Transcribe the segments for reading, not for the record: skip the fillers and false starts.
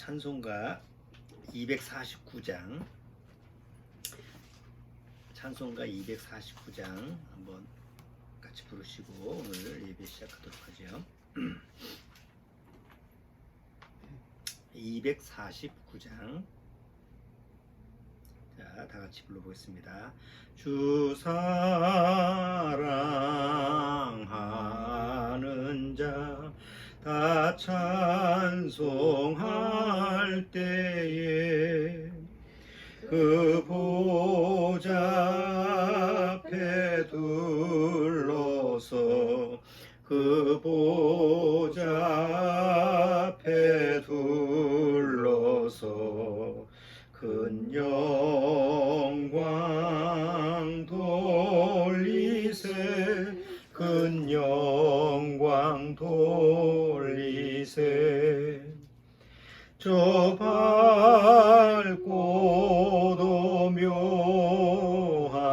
찬송가 249장 한번 같이 부르시고 오늘 예배 시작하도록 하죠. 249장 자, 다 같이 불러보겠습니다. 주 사랑하는 자 다 찬송할 때에 그 보좌 앞에 둘러서 그 보좌 앞에 둘러서 큰 영광 돌리세 큰 영광 돌리세 저 밝고도 묘한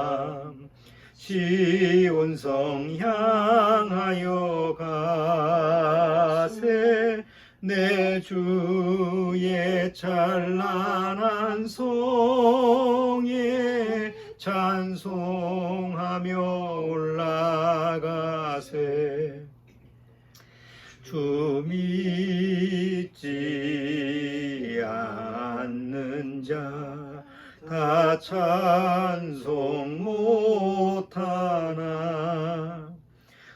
시온성 향하여 가세 내 주의 찬란한 성에 찬송하며 올라가세 주 믿지 않는 자 다 찬송 못하나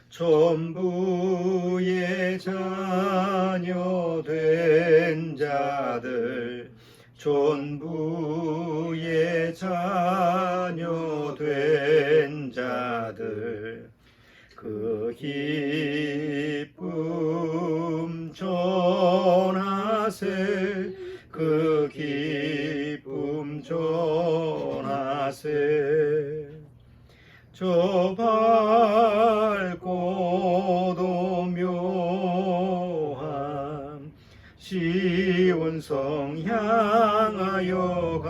전부의 자녀 된 자들 전부의 자녀 된 자들 그 기쁨 전하세 그 기쁨 전하세 저 밝고도 묘한 시온성 향하여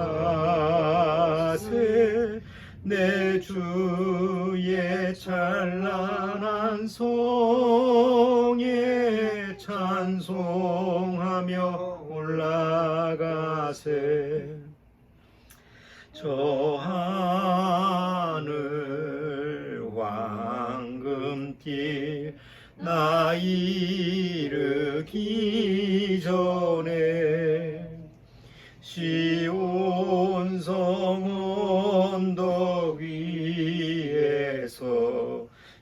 가세 내 주의 찬란한 성에 찬송하며 올라가세 저 하늘 황금길 나 이르기 전에 시온성 언덕 위에서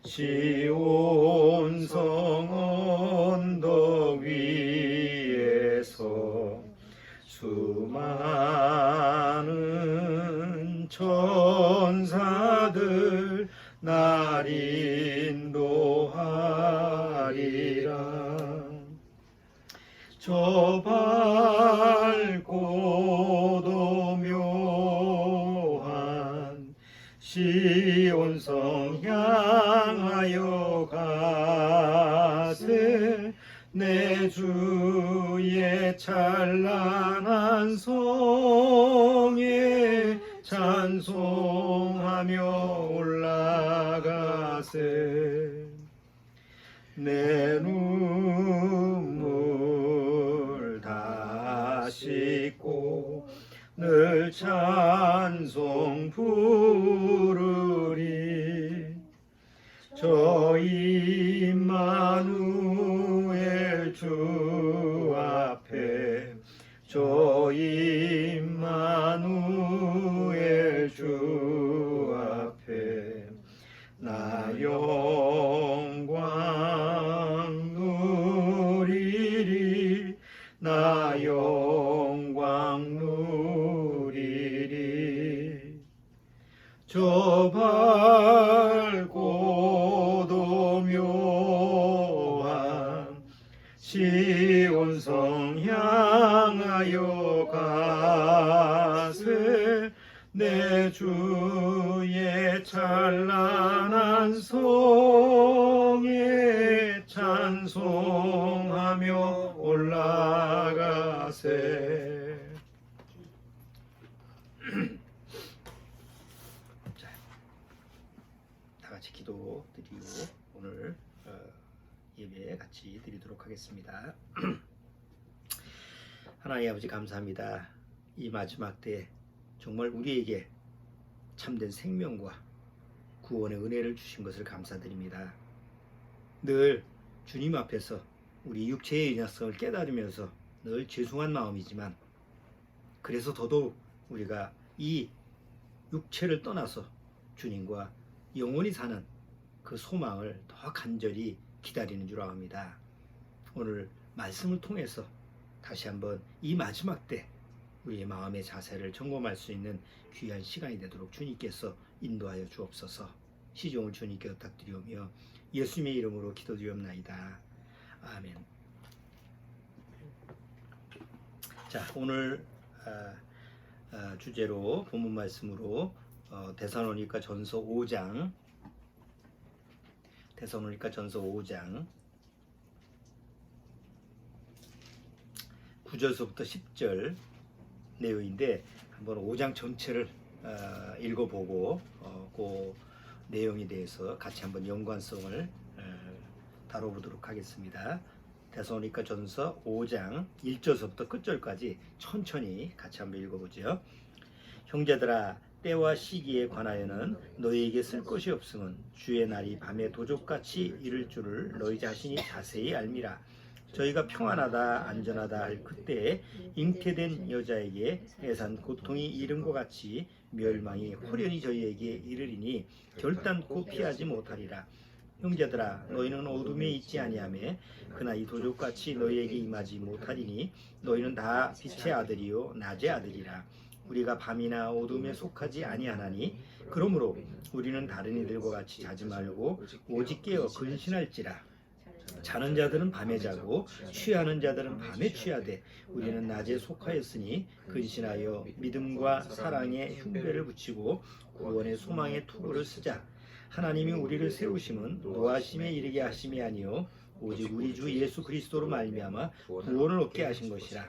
시온성 언덕 위에서 수많은 천사들 날 인도하리라 저 밝고도 묘한 시온성 향하여 가세 내 주의 찬란한 성에 찬송하며 올라가세 내 눈물 다 씻고 늘 찬송 부르리 저 임마누엘 주 앞에 저 임마누엘 주 앞에 나 영광 누리리 나 영광 누리리 저 밝고도 묘한 시온성 향하여 가세 내 주의 찬란한 성에 찬송하며 올라가세 자, 다 같이 기도 드리고 오늘 예배 같이 드리도록 하겠습니다. 하나님 아버지 감사합니다. 이 마지막 때 정말 우리에게 참된 생명과 구원의 은혜를 주신 것을 감사드립니다. 늘 주님 앞에서 우리 육체의 연약성을 깨달으면서 늘 죄송한 마음이지만 그래서 더더욱 우리가 이 육체를 떠나서 주님과 영원히 사는 그 소망을 더 간절히 기다리는 줄 압니다. 오늘 말씀을 통해서 다시 한번 이 마지막 때 우리의 마음의 자세를 점검할 수 있는 귀한 시간이 되도록 주님께서 인도하여 주옵소서. 시종을 주님께 부탁드리오며 예수님의 이름으로 기도드리옵나이다. 아멘. 자, 오늘 주제로 본문 말씀으로 데살로니가 전서 5장 9절서부터 10절 내용인데 한번 5장 전체를 읽어보고 그 내용에 대해서 같이 한번 연관성을 다뤄보도록 하겠습니다. 데살로니가 전서 5장 1절서부터 끝절까지 천천히 같이 한번 읽어보죠. 형제들아, 때와 시기에 관하여는 너희에게 쓸 것이 없음은 주의 날이 밤에 도적같이 이를 줄을 너희 자신이 자세히 알미라. 저희가 평안하다 안전하다 할 그때에 잉태된 여자에게 해산 고통이 이른과 같이 멸망이 홀연히 저희에게 이르리니 결단코 피하지 못하리라. 형제들아, 너희는 어둠에 있지 아니하며 그나 이 도적같이 너희에게 임하지 못하리니 너희는 다 빛의 아들이요 낮의 아들이라. 우리가 밤이나 어둠에 속하지 아니하나니 그러므로 우리는 다른 이들과 같이 자지 말고 오직 깨어 근신할지라. 자는 자들은 밤에 자고 취하는 자들은 밤에 취하되 우리는 낮에 속하였으니 근신하여 믿음과 사랑의 흉배를 붙이고 구원의 소망의 투구를 쓰자. 하나님이 우리를 세우심은 노하심에 이르게 하심이 아니요 오직 우리 주 예수 그리스도로 말미암아 구원을 얻게 하신 것이라.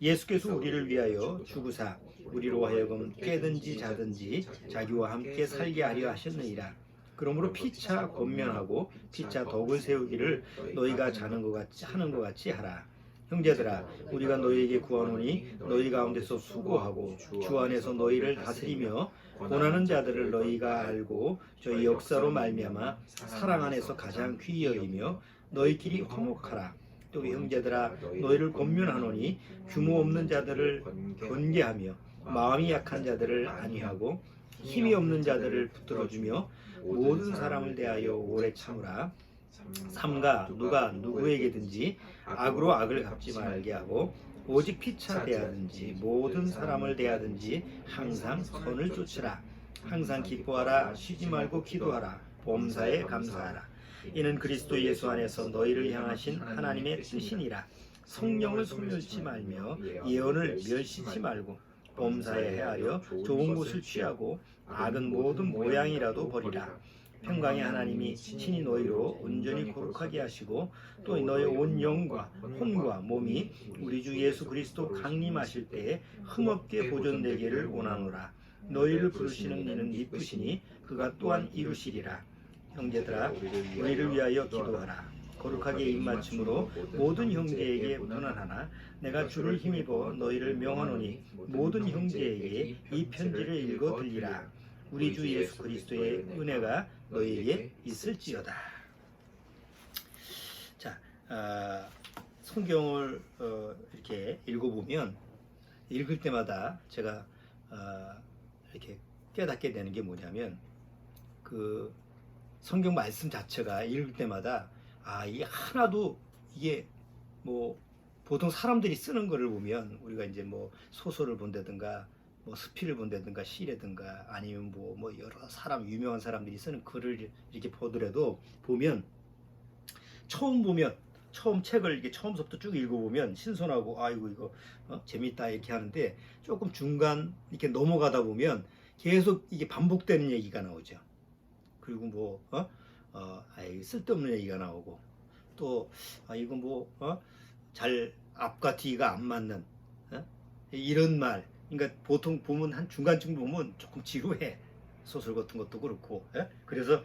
예수께서 우리를 위하여 죽으사 우리로 하여금 깨든지 자든지 자기와 함께 살게 하려 하셨느니라. 그러므로 피차 권면하고 피차 덕을 세우기를 너희가 하는 것 같이 하라. 형제들아, 우리가 너희에게 구하노니 너희 가운데서 수고하고 주 안에서 너희를 다스리며 고난하는 자들을 너희가 알고 저희 역사로 말미암아 사랑 안에서 가장 귀히 여기며 너희끼리 화목하라. 또 형제들아, 너희를 권면하노니 규모 없는 자들을 권계하며 마음이 약한 자들을 안위하고 힘이 없는 자들을 붙들어주며 모든 사람을 대하여 오래 참으라. 삼가 누가 누구에게든지 악으로 악을 갚지 말게 하고 오직 피차 대하든지 모든 사람을 대하든지 항상 선을 쫓으라. 항상 기뻐하라. 쉬지 말고 기도하라. 범사에 감사하라. 이는 그리스도 예수 안에서 너희를 향하신 하나님의 뜻이니라. 성령을 소멸치 말며 예언을 멸시치 말고 범사에 헤아려 좋은 것을 취하고 악은 모든 모양이라도 버리라. 평강의 하나님이 친히 너희로 온전히 거룩하게 하시고 또 너희 온 영과 혼과 몸이 우리 주 예수 그리스도 강림하실 때에 흠없게 보존되기를 원하노라. 너희를 부르시는 이는 이쁘시니 그가 또한 이루시리라. 형제들아, 우리를 위하여 기도하라. 거룩하게 입맞춤으로 모든 형제에게 문안하나 내가 주를 힘입어 너희를 명하노니 모든 형제에게 이 편지를 읽어 들리라. 우리 주 예수 그리스도의 은혜가 너희에게 있을지어다. 자, 성경을 이렇게 읽어보면 읽을 때마다 제가 이렇게 깨닫게 되는 게 뭐냐면 그 성경 말씀 자체가 읽을 때마다 이게 하나도 이게 뭐 보통 사람들이 쓰는 거를 보면 우리가 이제 뭐 소설을 본다든가 뭐 스피를 본다든가 시라든가 아니면 뭐 여러 사람 유명한 사람들이 쓰는 글을 이렇게 보더라도 보면 처음 책을 이렇게 처음부터 쭉 읽어보면 신선하고 아이고 이거 재밌다 이렇게 하는데 조금 중간 이렇게 넘어가다 보면 계속 이게 반복되는 얘기가 나오죠. 그리고 쓸데없는 얘기가 나오고 또 이거 잘 앞과 뒤가 안 맞는 이런 말. 그러니까 보통 보면 한 중간쯤 보면 조금 지루해. 소설 같은 것도 그렇고. 그래서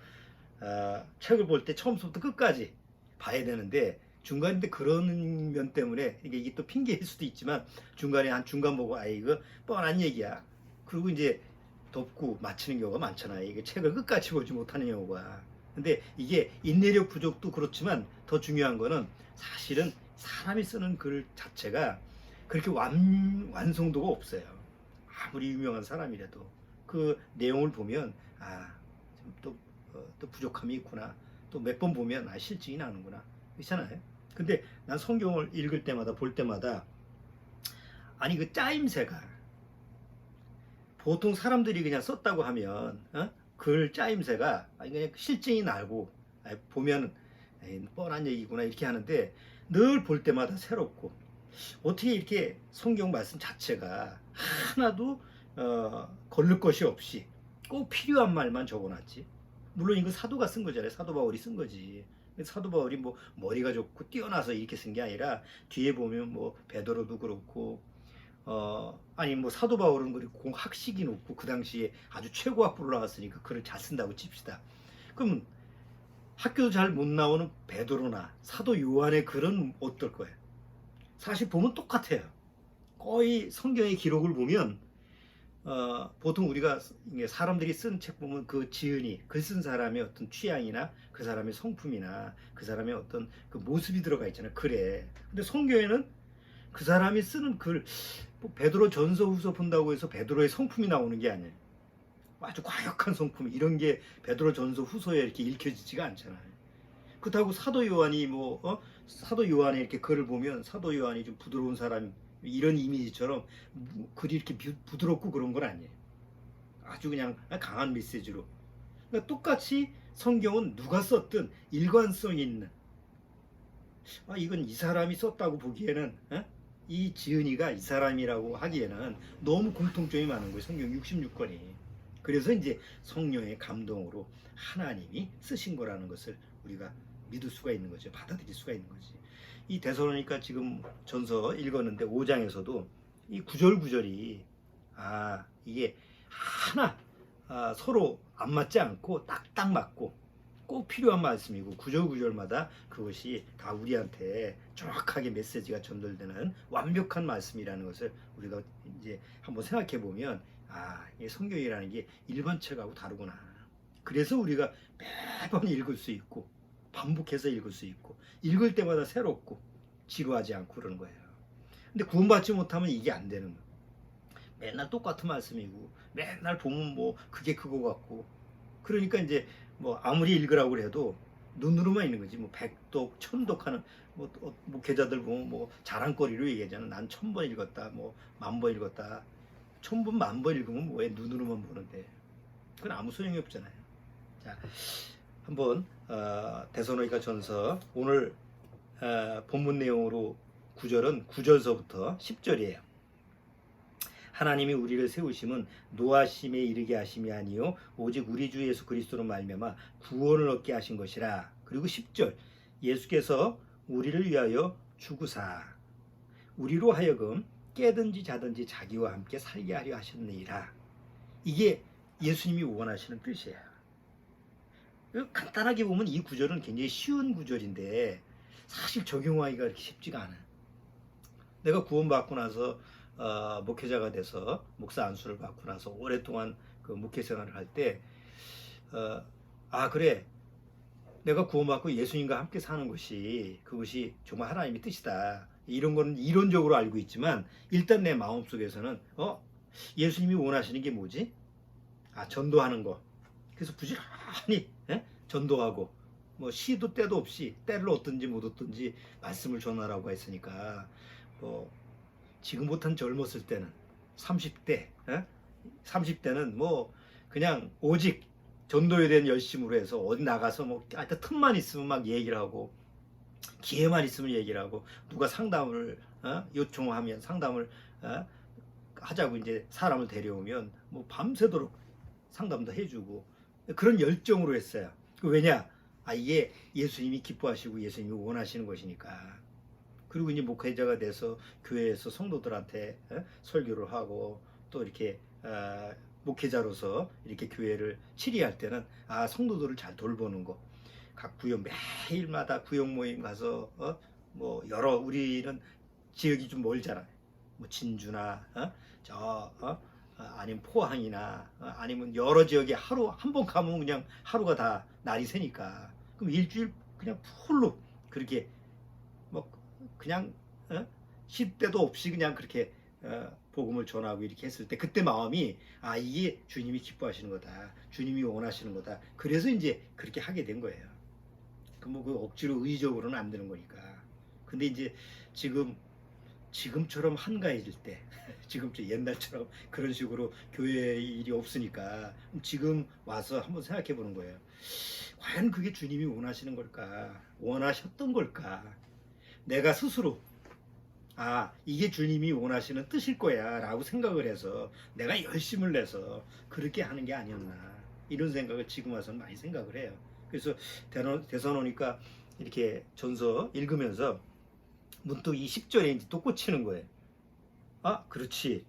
책을 볼 때 처음부터 끝까지 봐야 되는데 중간인데 그런 면 때문에 이게 또 핑계일 수도 있지만 중간에 한 중간 보고 아 이거 뻔한 얘기야. 그리고 이제 덮고 마치는 경우가 많잖아요. 이게 책을 끝까지 보지 못하는 경우가. 근데 이게 인내력 부족도 그렇지만 더 중요한 거는 사실은 사람이 쓰는 글 자체가 그렇게 완성도가 없어요. 아무리 유명한 사람이라도 그 내용을 보면 또, 또 부족함이 있구나. 또 몇 번 보면 실증이 나는구나. 그렇잖아요. 근데 난 성경을 읽을 때마다 볼 때마다 아니 그 짜임새가 보통 사람들이 그냥 썼다고 하면 글 짜임새가 그냥 실증이 나고 보면 뻔한 얘기구나 이렇게 하는데 늘 볼 때마다 새롭고 어떻게 이렇게 성경 말씀 자체가 하나도 거를 것이 없이 꼭 필요한 말만 적어놨지. 물론 이거 사도가 쓴 거잖아요. 사도 바울이 쓴 거지. 사도 바울이 뭐 머리가 좋고 뛰어나서 이렇게 쓴 게 아니라 뒤에 보면 뭐 베드로도 그렇고 아니 뭐 사도 바울은 그리고 학식이 높고 그 당시에 아주 최고 학부를 나왔으니까 글을 잘 쓴다고 칩시다. 그러면 학교도 잘 못 나오는 베드로나 사도 요한의 글은 어떨 거예요? 사실 보면 똑같아요. 거의 성경의 기록을 보면 보통 우리가 사람들이 쓴 책 보면 그 지은이 글 쓴 사람의 어떤 취향이나 그 사람의 성품이나 그 사람의 어떤 그 모습이 들어가 있잖아요. 글에. 근데 성경에는 그 사람이 쓰는 글, 뭐 베드로 전서 후서 본다고 해서 베드로의 성품이 나오는 게 아니에요. 아주 과격한 성품 이런 게 베드로 전서 후서에 이렇게 읽혀지지가 않잖아요. 그렇다고 사도 요한이 사도 요한의 이렇게 글을 보면 사도 요한이 좀 부드러운 사람 이런 이미지처럼 글이 이렇게 부드럽고 그런 건 아니에요. 아주 그냥 강한 메시지로. 그러니까 똑같이 성경은 누가 썼든 일관성 있는 이건 이 사람이 썼다고 보기에는 이 지은이가 이 사람이라고 하기에는 너무 공통점이 많은 거예요. 성경 66권이. 그래서 이제 성령의 감동으로 하나님이 쓰신 거라는 것을 우리가 믿을 수가 있는 거죠. 받아들일 수가 있는 거지. 이 데살로니가 지금 전서 읽었는데 5장에서도 이 구절구절이 이게 하나 서로 안 맞지 않고 딱딱 맞고 꼭 필요한 말씀이고 구절구절마다 그것이 다 우리한테 정확하게 메시지가 전달되는 완벽한 말씀이라는 것을 우리가 이제 한번 생각해 보면 이 성경이라는 게 일반 책하고 다르구나. 그래서 우리가 매번 읽을 수 있고 반복해서 읽을 수 있고 읽을 때마다 새롭고 지루하지 않고 그러는 거예요. 근데 구원받지 못하면 이게 안 되는 거예요. 맨날 똑같은 말씀이고 맨날 보면 뭐 그게 그거 같고 그러니까 이제 뭐 아무리 읽으라고 해도 눈으로만 있는 거지. 뭐 100독, 1000독 하는 목회자들 보면 뭐 자랑거리로 얘기하잖아. 난 1000번 읽었다. 뭐 10,000번 읽었다. 1000번, 10,000번 읽으면 뭐해? 눈으로만 보는데. 그건 아무 소용이 없잖아요. 자, 한번 데살로니가 전서 오늘 본문 내용으로 9절은 9절서부터 10절이에요. 하나님이 우리를 세우심은 노하심에 이르게 하심이 아니요 오직 우리 주 예수 그리스도로 말미암아 구원을 얻게 하신 것이라. 그리고 10절 예수께서 우리를 위하여 죽으사 우리로 하여금 깨든지 자든지 자기와 함께 살게 하려 하셨느니라. 이게 예수님이 원하시는 뜻이에요. 간단하게 보면 이 구절은 굉장히 쉬운 구절인데 사실 적용하기가 그렇게 쉽지가 않아요. 내가 구원받고 나서 목회자가 돼서 목사 안수를 받고 나서 오랫동안 그 목회 생활을 할 때 그래 내가 구원받고 예수님과 함께 사는 것이 그것이 정말 하나님의 뜻이다. 이런 거는 이론적으로 알고 있지만 일단 내 마음속에서는 예수님이 원하시는 게 뭐지? 전도하는 거. 그래서 부지런히 전도하고 뭐 시도 때도 없이 때를 얻든지 못 얻든지 말씀을 전하라고 했으니까 뭐 지금부터는 젊었을 때는 30대 30대는 뭐 그냥 오직 전도에 대한 열심으로 해서 어디 나가서 뭐 하여튼 틈만 있으면 막 얘기를 하고 기회만 있으면 얘기를 하고 누가 상담을 요청하면 상담을 하자고 이제 사람을 데려오면 뭐 밤새도록 상담도 해주고 그런 열정으로 했어요. 왜냐? 이게 예수님이 기뻐하시고 예수님이 원하시는 것이니까. 그리고 이제 목회자가 돼서 교회에서 성도들한테 설교를 하고 또 이렇게 목회자로서 이렇게 교회를 치리할 때는 성도들을 잘 돌보는 거. 각 구역 매일마다 구역 모임 가서 뭐 여러 우리는 지역이 좀 멀잖아. 뭐 진주나 아니면 포항이나 아니면 여러 지역에 하루 한 번 가면 그냥 하루가 다 날이 새니까 그럼 일주일 그냥 풀로 그렇게 뭐 그냥 쉴 때도 없이 그냥 그렇게 복음을 전하고 이렇게 했을 때 그때 마음이 아 이게 주님이 기뻐하시는 거다. 주님이 원하시는 거다. 그래서 이제 그렇게 하게 된 거예요. 그 억지로 의적으로는 안 되는 거니까. 근데 이제 지금처럼 한가해질 때, 지금처럼 옛날처럼 그런 식으로 교회 일이 없으니까 지금 와서 한번 생각해 보는 거예요. 과연 그게 주님이 원하시는 걸까? 원하셨던 걸까? 내가 스스로 이게 주님이 원하시는 뜻일 거야 라고 생각을 해서 내가 열심을 내서 그렇게 하는 게 아니었나 이런 생각을 지금 와서는 많이 생각을 해요. 그래서 대선오니까 이렇게 전서 읽으면서 문득 이 10절에 이제 또 꽂히는 거예요. 그렇지.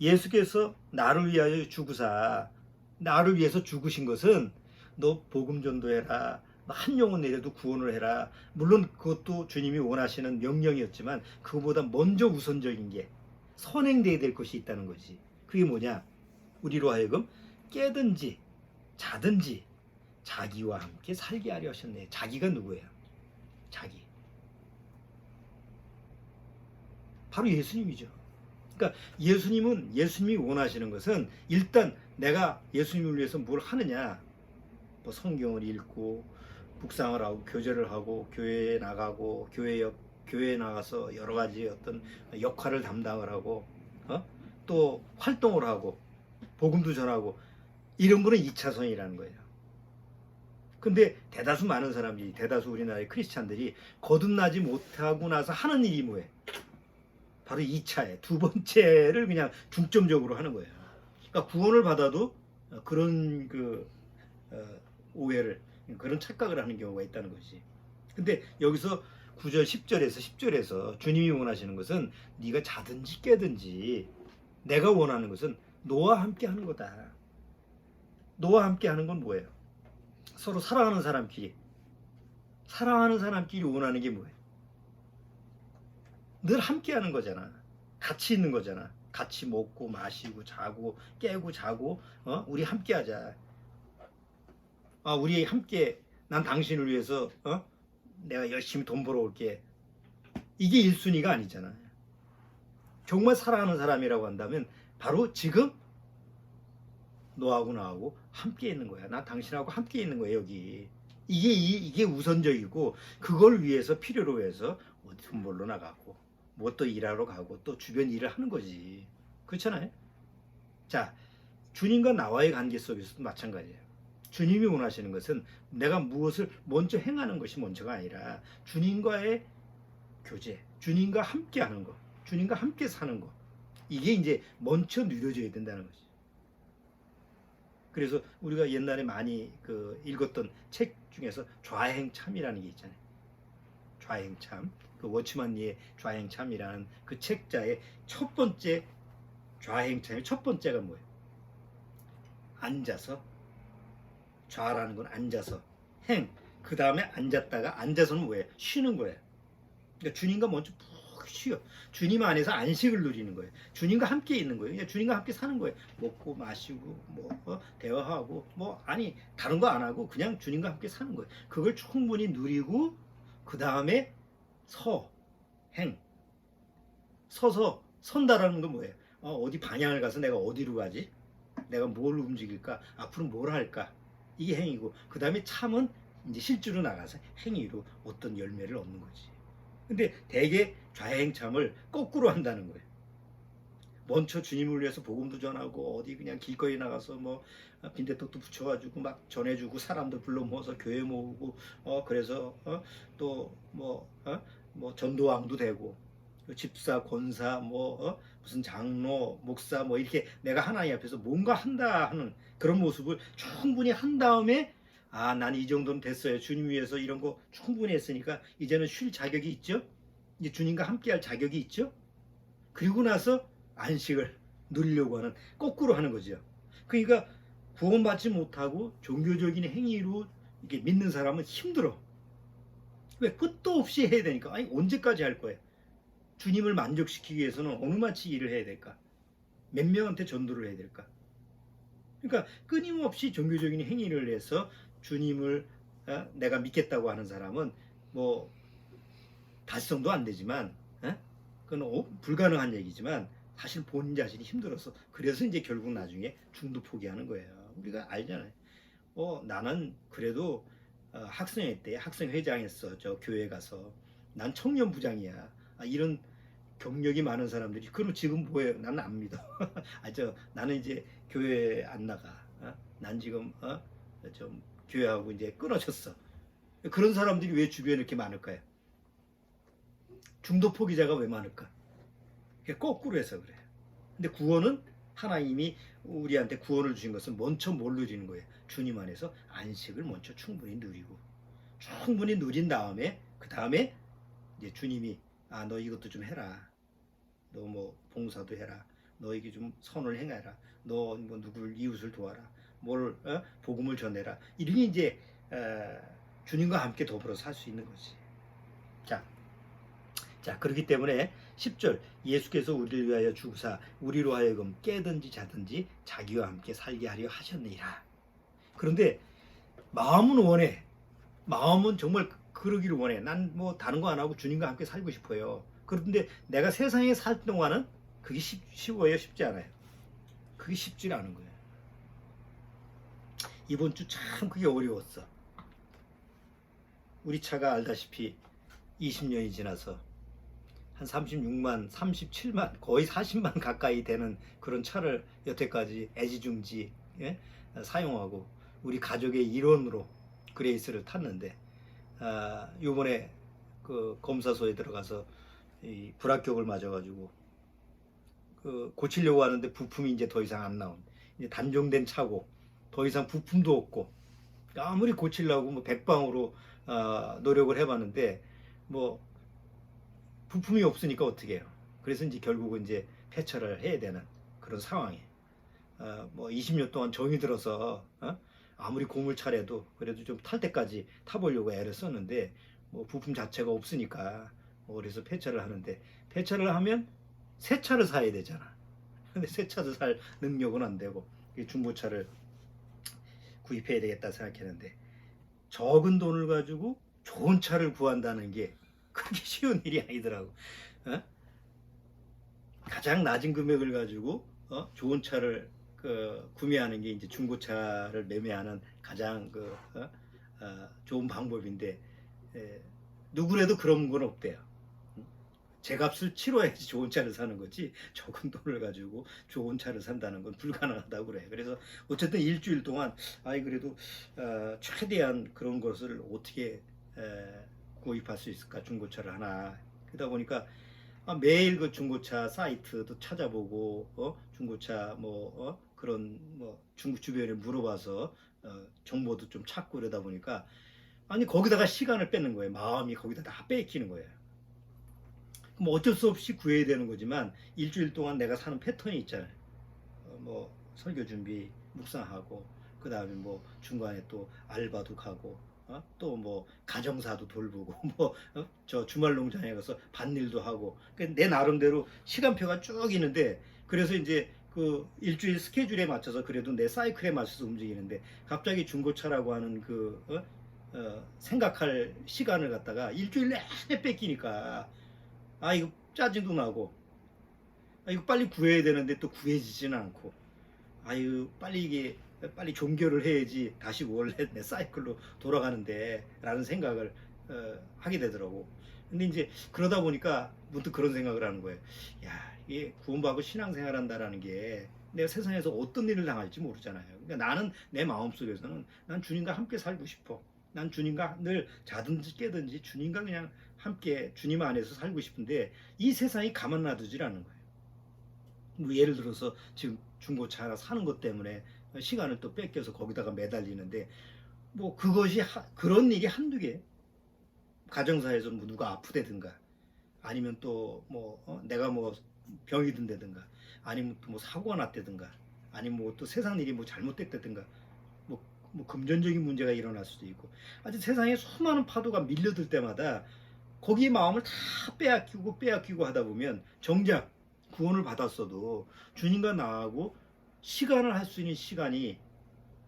예수께서 나를 위하여 죽으사 나를 위해서 죽으신 것은 너 복음 전도해라. 한 영혼 내려도 구원을 해라. 물론 그것도 주님이 원하시는 명령이었지만 그거보다 먼저 우선적인 게 선행돼야 될 것이 있다는 거지. 그게 뭐냐? 우리로 하여금 깨든지 자든지 자기와 함께 살게 하려 하셨네. 자기가 누구예요? 자기. 바로 예수님이죠. 그러니까 예수님이 원하시는 것은 일단 내가 예수님을 위해서 뭘 하느냐, 뭐 성경을 읽고 묵상을 하고 교제를 하고 교회에 나가고 교회에 나가서 여러 가지 어떤 역할을 담당을 하고 또 활동을 하고 복음도 전하고 이런 거는 2차선이라는 거예요. 근데 대다수 우리나라의 크리스찬들이 거듭나지 못하고 나서 하는 일이 뭐예요? 바로 2차에 두 번째를 그냥 중점적으로 하는 거예요. 그러니까 구원을 받아도 그런 오해를 그런 착각을 하는 경우가 있다는 것이. 근데 여기서 9절 10절에서 주님이 원하시는 것은 네가 자든지 깨든지 내가 원하는 것은 너와 함께 하는 거다. 너와 함께 하는 건 뭐예요? 서로 사랑하는 사람끼리 원하는 게 뭐예요? 늘 함께 하는 거잖아. 같이 있는 거잖아. 같이 먹고 마시고 자고 깨고 자고 우리 함께 하자. 우리 함께 난 당신을 위해서 내가 열심히 돈 벌어올게. 이게 1순위가 아니잖아. 정말 사랑하는 사람이라고 한다면 바로 지금 너하고 나하고 함께 있는 거야. 나 당신하고 함께 있는 거야 여기. 이게 우선적이고 그걸 위해서 필요로 해서 어디 돈 벌러 나가고 뭐 또 일하러 가고 또 주변 일을 하는 거지. 그렇잖아요. 자, 주님과 나와의 관계 속에서도 마찬가지예요. 주님이 원하시는 것은 내가 무엇을 먼저 행하는 것이 먼저가 아니라 주님과의 교제, 주님과 함께 하는 것, 주님과 함께 사는 것. 이게 이제 먼저 누려져야 된다는 거지. 그래서 우리가 옛날에 많이 읽었던 책 중에서 좌행참이라는 게 있잖아요. 좌행참. 워치만 리의 좌행참이라는 그 책자의 첫 번째 좌행참의 첫 번째가 뭐예요? 앉아서. 좌라는 건 앉아서. 행. 그 다음에 앉아서는 뭐예요? 쉬는 거예요. 그러니까 주님과 먼저 푹 쉬어. 주님 안에서 안식을 누리는 거예요. 주님과 함께 있는 거예요. 그냥 주님과 함께 사는 거예요. 먹고 마시고 대화하고 다른 거 안 하고 그냥 주님과 함께 사는 거예요. 그걸 충분히 누리고 그 다음에 행. 서서 선다라는 건 뭐예요? 어디 방향을 가서 내가 어디로 가지? 내가 뭘 움직일까? 앞으로 뭘 할까? 이게 행이고 그 다음에 참은 이제 실제로 나가서 행위로 어떤 열매를 얻는 거지. 근데 대개 좌행참을 거꾸로 한다는 거예요. 먼저 주님을 위해서 복음도 전하고 어디 그냥 길거리 나가서 빈대떡도 붙여가지고 막 전해주고 사람들 불러 모아서 교회 모으고 그래서 또 전도왕도 되고 집사 권사 무슨 장로 목사 이렇게 내가 하나님 앞에서 뭔가 한다 하는 그런 모습을 충분히 한 다음에 난 이 정도는 됐어요. 주님 위해서 이런 거 충분히 했으니까 이제는 쉴 자격이 있죠. 이제 주님과 함께 할 자격이 있죠. 그리고 나서 안식을 누리려고 하는 거꾸로 하는 거죠. 그러니까 구원받지 못하고 종교적인 행위로 이렇게 믿는 사람은 힘들어. 왜? 끝도 없이 해야 되니까. 아니 언제까지 할 거예요? 주님을 만족시키기 위해서는 어느 마치 일을 해야 될까? 몇 명한테 전도를 해야 될까? 그러니까 끊임없이 종교적인 행위를 해서 주님을 내가 믿겠다고 하는 사람은 뭐 달성도 안 되지만 그건 불가능한 얘기지만 사실 본인 자신이 힘들어서 그래서 이제 결국 나중에 중도 포기하는 거예요. 우리가 알잖아요. 나는 그래도 학생회 때 학생회장했어. 저 교회 가서 난 청년부장이야. 이런 경력이 많은 사람들이 그럼 지금 뭐예요? 나는 안 믿어. 나는 이제 교회 안 나가. 난 지금 좀 교회하고 이제 끊어졌어. 그런 사람들이 왜 주변에 이렇게 많을까요? 중도 포기자가 왜 많을까? 거꾸로 해서 그래요. 근데 구원은 하나님이 우리한테 구원을 주신 것은 먼저 뭘 누리는 거예요? 주님 안에서 안식을 먼저 충분히 누리고 충분히 누린 다음에 그 다음에 이제 주님이 너 이것도 좀 해라. 너 뭐 봉사도 해라. 너에게 좀 선을 행해라. 너 뭐 누굴 이웃을 도와라. 뭘 복음을 전해라. 이런 게 이제 주님과 함께 더불어 살 수 있는 거지. 자, 그렇기 때문에 10절 예수께서 우리를 위하여 죽으사 우리로 하여금 깨든지 자든지 자기와 함께 살게 하려 하셨느니라. 그런데 마음은 원해. 마음은 정말 그러기를 원해. 난 뭐 다른 거 안 하고 주님과 함께 살고 싶어요. 그런데 내가 세상에 살 동안은 그게 쉬워요? 쉽지 않아요? 그게 쉽지 않은 거예요. 이번 주 참 그게 어려웠어. 우리 차가 알다시피 20년이 지나서 한 36만, 37만, 거의 40만 가까이 되는 그런 차를 여태까지 애지중지 사용하고 우리 가족의 일원으로 그레이스를 탔는데 요번에 그 검사소에 들어가서 이 불합격을 맞아가지고 고치려고 하는데 부품이 이제 더 이상 안 나온 이제 단종된 차고 더 이상 부품도 없고 아무리 고치려고 뭐 백방으로 노력을 해봤는데 뭐 부품이 없으니까 어떻게 해요? 그래서 이제 결국은 이제 폐차를 해야 되는 그런 상황이에요. 뭐 20년 동안 정이 들어서 아무리 고물차래도 그래도 좀 탈 때까지 타보려고 애를 썼는데 뭐 부품 자체가 없으니까 뭐 그래서 폐차를 하는데 폐차를 하면 새 차를 사야 되잖아. 근데 새 차도 살 능력은 안 되고 중고차를 구입해야 되겠다 생각했는데 적은 돈을 가지고 좋은 차를 구한다는 게 그렇게 쉬운 일이 아니더라고. 가장 낮은 금액을 가지고 좋은 차를 구매하는 게 이제 중고차를 매매하는 가장 좋은 방법인데 누구라도 그런 건 없대요. 제 값을 치러야지 좋은 차를 사는 거지 적은 돈을 가지고 좋은 차를 산다는 건 불가능하다고 그래. 그래서 어쨌든 일주일 동안 그래도 최대한 그런 것을 어떻게 구입할 수 있을까 중고차를 하나. 그러다 보니까 매일 그 중고차 사이트도 찾아보고 중고차 그런 중국 주변에 물어봐서 정보도 좀 찾고 그러다 보니까 거기다가 시간을 뺏는 거예요. 마음이 거기다 다 뺏기는 거예요. 그럼 어쩔 수 없이 구해야 되는 거지만 일주일 동안 내가 사는 패턴이 있잖아요. 설교 준비 묵상하고 그 다음에 중간에 또 알바도 가고 또 가정사도 돌보고 저 주말 농장에 가서 밭일도 하고 내 나름대로 시간표가 쭉 있는데 그래서 이제 그 일주일 스케줄에 맞춰서 그래도 내 사이클에 맞춰서 움직이는데 갑자기 중고차라고 하는 생각할 시간을 갖다가 일주일 내내 뺏기니까 이거 짜증도 나고 이거 빨리 구해야 되는데 또 구해지지는 않고 빨리 종교를 해야지 다시 원래 내 사이클로 돌아가는데 라는 생각을 하게 되더라고. 근데 이제 그러다 보니까 문득 그런 생각을 하는 거예요. 이게 구원받고 신앙생활 한다라는 게 내가 세상에서 어떤 일을 당할지 모르잖아요. 그러니까 나는 내 마음속에서는 난 주님과 함께 살고 싶어. 난 주님과 늘 자든지 깨든지 주님과 그냥 함께 주님 안에서 살고 싶은데 이 세상이 가만 놔두질 않는 거예요. 예를 들어서 지금 중고차 하나 사는 것 때문에 시간을 또 뺏겨서 거기다가 매달리는데 그것이 그런 일이 한두 개 가정사에서 누가 아프다든가 아니면 또 내가 병이 든다든가 아니면 또 사고가 났다든가 아니면 또 세상 일이 잘못됐다든가 뭐 금전적인 문제가 일어날 수도 있고, 아주 세상에 수많은 파도가 밀려들 때마다 거기에 마음을 다 빼앗기고 하다 보면 정작 구원을 받았어도 주님과 나하고 시간을 할 수 있는 시간이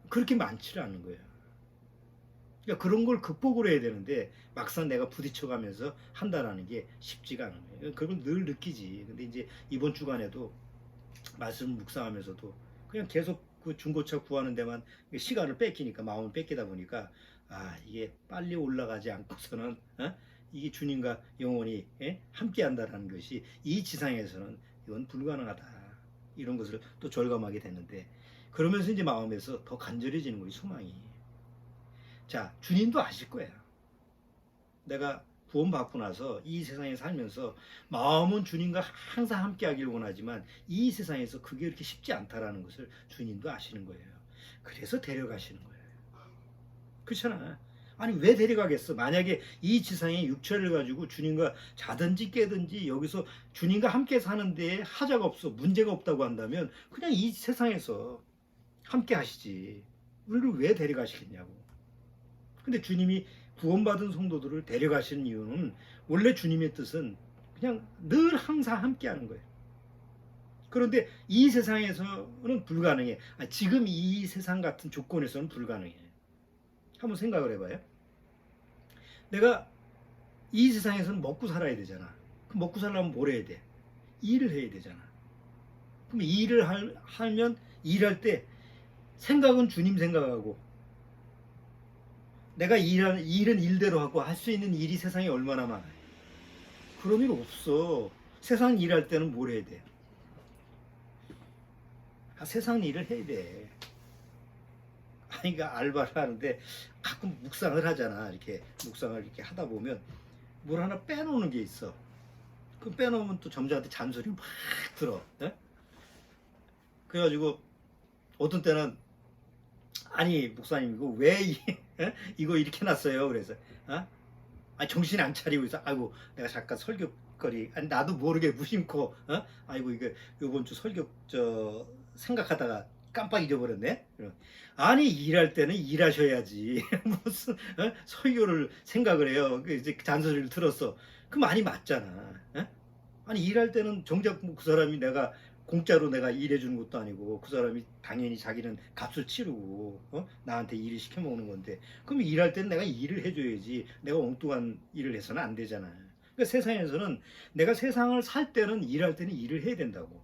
그렇게 많지를 않은 거예요. 그러니까 그런 걸 극복을 해야 되는데 막상 내가 부딪혀가면서 한다라는 게 쉽지가 않은 거예요. 그걸 늘 느끼지. 근데 이제 이번 주간에도 말씀 묵상하면서도 그냥 계속 그 중고차 구하는 데만 시간을 뺏기니까, 마음을 뺏기다 보니까, 이게 빨리 올라가지 않고서는 이게 주님과 영원히 함께 한다라는 것이 이 지상에서는 이건 불가능하다, 이런 것을 또 절감하게 됐는데, 그러면서 이제 마음에서 더 간절해지는 거예요, 소망이. 자, 주님도 아실 거야. 내가 구원받고 나서 이 세상에 살면서 마음은 주님과 항상 함께 하길 원하지만 이 세상에서 그게 그렇게 쉽지 않다라는 것을 주님도 아시는 거예요. 그래서 데려가시는 거예요. 그렇잖아. 아니, 왜 데려가겠어? 만약에 이 지상의 육체를 가지고 주님과 자든지 깨든지 여기서 주님과 함께 사는 데에 하자가 없어, 문제가 없다고 한다면 그냥 이 세상에서 함께 하시지. 우리를 왜 데려가시겠냐고. 근데 주님이 구원받은 성도들을 데려가시는 이유는 원래 주님의 뜻은 그냥 늘 항상 함께 하는 거예요. 그런데 이 세상에서는 불가능해. 지금 이 세상 같은 조건에서는 불가능해. 한번 생각을 해봐요. 내가 이 세상에서는 먹고 살아야 되잖아. 그럼 먹고 살려면 뭘 해야 돼? 일을 해야 되잖아. 그럼 일을 하면 일할 때 생각은 주님 생각하고, 내가 일은 일대로 하고 할 수 있는 일이 세상에 얼마나 많아요. 그런 일 없어. 세상 일할 때는 뭘 해야 돼? 세상 일을 해야 돼. 그러니까 알바를 하는데 가끔 묵상을 하잖아. 이렇게 묵상을 이렇게 하다 보면 뭘 하나 빼놓는 게 있어. 그 빼놓으면 또 점주한테 잔소리 막 들어. 그래가지고 어떤 때는, 아니 목사님 이거 왜 이거 이렇게 놨어요? 그래서 정신 안 차리고 있어. 아이고 내가 잠깐 설교거리, 아니 나도 모르게 무심코 아이고 이거 요번 주 설교 생각하다가 깜빡 잊어버렸네. 아니 일할 때는 일하셔야지 무슨 설교를 생각을 해요. 이제 잔소리를 들었어. 그 말이 맞잖아. 아니 일할 때는 정작 그 사람이 내가 공짜로 내가 일해주는 것도 아니고, 그 사람이 당연히 자기는 값을 치르고 나한테 일을 시켜 먹는 건데, 그럼 일할 때는 내가 일을 해줘야지 내가 엉뚱한 일을 해서는 안 되잖아. 그러니까 세상에서는 내가 세상을 살 때는 일할 때는 일을 해야 된다고.